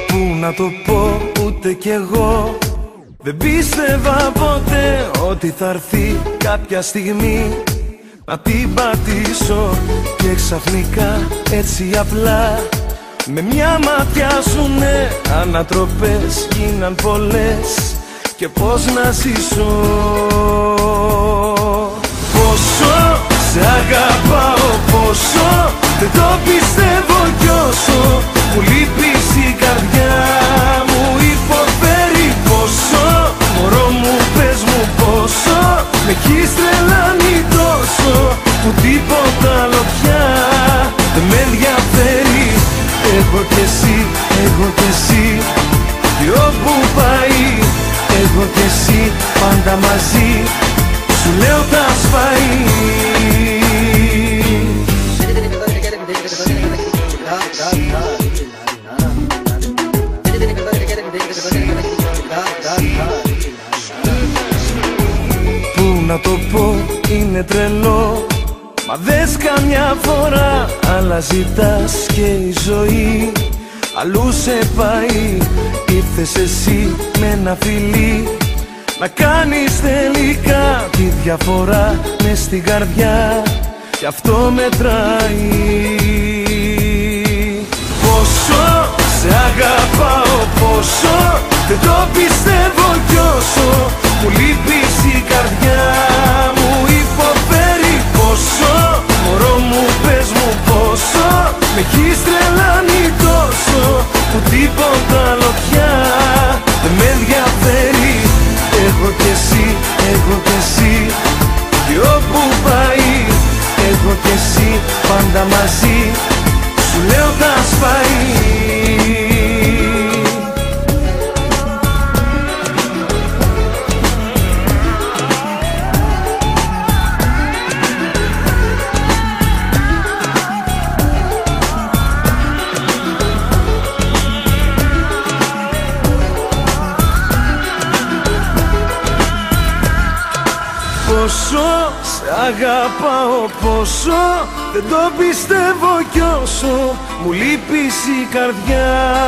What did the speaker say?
Πού να το πω, ούτε κι εγώ δεν πίστευα ποτέ ότι θα έρθει κάποια στιγμή να την πατήσω και ξαφνικά έτσι απλά με μια ματιά σου ναι, ανατροπές γίναν πολλές και πώς να ζήσω. Πόσο σε αγαπάω, πόσο δεν το πιστεύω κι όσο μου λείπεις η καρδιά μου υποφέρει. Πόσο μωρό μου πες μου πόσο με έχεις τρελάνει τόσο που τίποτα άλλο πια δεν με ενδιαφέρει. Εγώ κι εσύ, εγώ κι εσύ και όπου πάει εγώ κι εσύ πάντα μαζί σου λέω τα σφάει. Πού να το πω, είναι τρελό μα δες καμιά φορά άλλα ζητάς και η ζωή αλλού σε πάει. Ήρθες εσύ με ένα φιλί να κάνεις τελικά τη διαφορά μες στην καρδιά κι αυτό μετράει. Πόσο σε αγαπάω, πόσο δεν το πιστεύω κι όσο μου λείπεις η καρδιά μου υποφέρει. Πόσο μωρό μου πες μου πόσο με έχεις τρελάνει τόσο που τίποτα άλλο πια δεν με ενδιαφέρει. Εγώ κι εσύ, εγώ κι εσύ και όπου πάει εγώ κι εσύ πάντα μαζί σου λέω τα σφάει. Πόσο σε αγαπάω, πόσο δεν το πιστεύω κι όσο μου λείπεις η καρδιά.